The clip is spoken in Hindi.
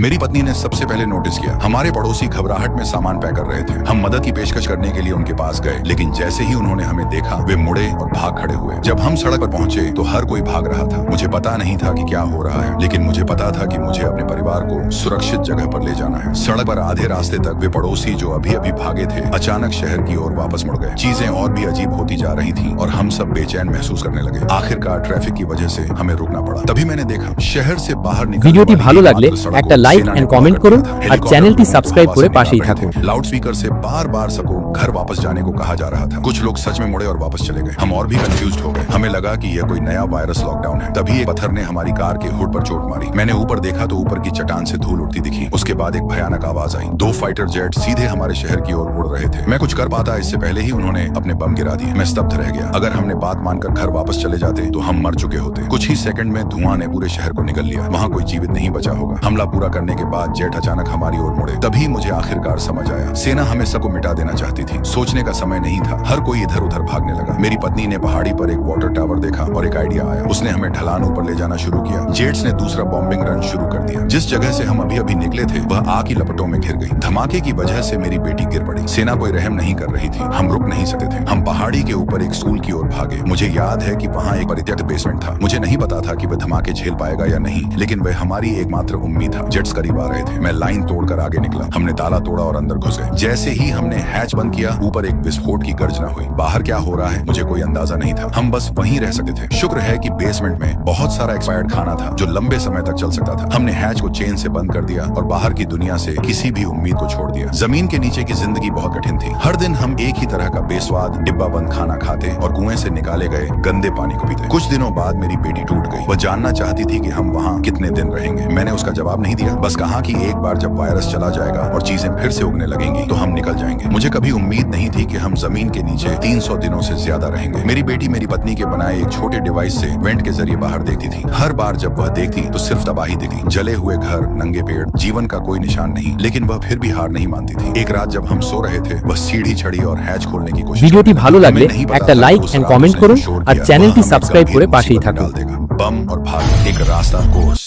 मेरी पत्नी ने सबसे पहले नोटिस किया। हमारे पड़ोसी घबराहट में सामान पैक कर रहे थे। हम मदद की पेशकश करने के लिए उनके पास गए, लेकिन जैसे ही उन्होंने हमें देखा वे मुड़े और भाग खड़े हुए। जब हम सड़क पर पहुंचे तो हर कोई भाग रहा था। मुझे पता नहीं था कि क्या हो रहा है, लेकिन मुझे पता था कि मुझे अपने परिवार को सुरक्षित जगह पर ले जाना है। सड़क पर आधे रास्ते तक वे पड़ोसी जो अभी अभी भागे थे अचानक शहर की ओर वापस मुड़ गए। चीजें और भी अजीब होती जा रही थी और हम सब बेचैन महसूस करने लगे। आखिरकार ट्रैफिक की वजह से हमें रुकना पड़ा। तभी मैंने देखा शहर से बाहर निकलने ভিডিওটি वाली ভালো एकमात्र লাগলে सड़क একটা को লাইক सेना এন্ড ने কমেন্ট block করুন कर रखा था। আর চ্যানেলটি हेलीकॉप्टर সাবস্ক্রাইব हवा করে से मिला পাশেই रहे থাকুন। थे। लाउड स्पीकर से बार बार सबको घर वापस जाने को कहा जा रहा था। कुछ लोग सच में मुड़े और वापस चले गए। हम और भी कंफ्यूज्ड हो गए। हमें लगा कि यह कोई नया वायरस लॉकडाउन है। तभी एक पत्थर ने हमारी कार के हुड पर चोट मारी। मैंने ऊपर देखा तो ऊपर की चट्टान से धूल उड़ती दिखी। उसके बाद एक भयानक आवाज आई। 2 फाइटर जेट सीधे हमारे शहर की ओर उड़ रहे थे। मैं कुछ कर पाता इससे पहले ही उन्होंने अपने बम गिरा दिए। मैं स्तब्ध रह गया। अगर हमने बात मानकर घर वापस चले जाते तो हम मर चुके होते। कुछ ही सेकंड में धुआं ने पूरे शहर को निगल लिया। वहाँ कोई जीवित नहीं बचा होगा। हमला पूरा करने के बाद जेट अचानक हमारी ओर मुड़े। तभी मुझे आखिरकार समझ आया, सेना हमें सबको मिटा देना चाहती थी। सोचने का समय नहीं था। हर कोई इधर उधर भागने लगा। मेरी पत्नी ने पहाड़ी पर एक वाटर टावर देखा और एक आइडिया आया। उसने हमें ढलान ऊपर ले जाना शुरू किया। जेट्स ने दूसरा बॉम्बिंग रन शुरू कर दिया। जिस जगह से हम अभी अभी निकले थे वह आग की लपटों में घिर गई। धमाके की वजह से मेरी बेटी गिर पड़ी। सेना कोई रहम नहीं कर रही थी। हम रुक नहीं सकते थे। हम पहाड़ी के ऊपर एक स्कूल की ओर भागे। मुझे याद है कि वहाँ एक परित्यक्त बेसमेंट था। मुझे नहीं पता था कि वह धमाके झेल पाएगा या नहीं, लेकिन वह हमारी एकमात्र उम्मीद था। जेट्स करीब आ रहे थे। मैं लाइन तोड़कर आगे निकला। हमने ताला तोड़ा और अंदर घुस गए। जैसे ही हमने हैच बंद किया ऊपर एक विस्फोट की गर्जना हुई। बाहर क्या हो रहा है मुझे कोई अंदाजा नहीं था। हम बस वहीं रह सकते थे। शुक्र है कि बेसमेंट में बहुत सारा एक्सपायर्ड खाना था जो लंबे समय तक चल सकता था। हमने हैच को चेन से बंद कर दिया और बाहर की दुनिया से किसी भी उम्मीद को छोड़ दिया। जमीन के नीचे की जिंदगी बहुत कठिन थी। हर दिन हम एक ही तरह का बेस्वाद डिब्बा बंद खाना खाते और कुएं से निकाले गए गंदे पानी को पीते। कुछ दिनों बाद मेरी बेटी टूट गई। वह जानना चाहती थी कि हम वहाँ कितने दिन रहेंगे। मैंने उसका जवाब नहीं दिया, बस कहा कि एक बार जब वायरस चला जाएगा और चीजें फिर से उगने लगेंगी तो हम निकल जाएंगे। मुझे कभी उम्मीद नहीं थी कि हम जमीन के नीचे 300 दिनों से ज्यादा रहेंगे। मेरी बेटी मेरी पत्नी के बनाए एक छोटे डिवाइस से वेंट के जरिए बाहर देखती थी। हर बार जब वह देखती तो सिर्फ तबाही दिखती। जले हुए घर, नंगे पेड़, जीवन का कोई निशान नहीं। लेकिन वह फिर भी हार नहीं मानती थी। एक रात जब हम सो रहे थे वह सीढ़ी चढ़ी और हैच खोलने की कोशिश। ভিডিওটি ভালো লাগলে একটা লাইক এন্ড কমেন্ট করুন আর চ্যানেলটি সাবস্ক্রাইব করে পাশেই থাকুন। बम और भाग एक रास्ता कोर्स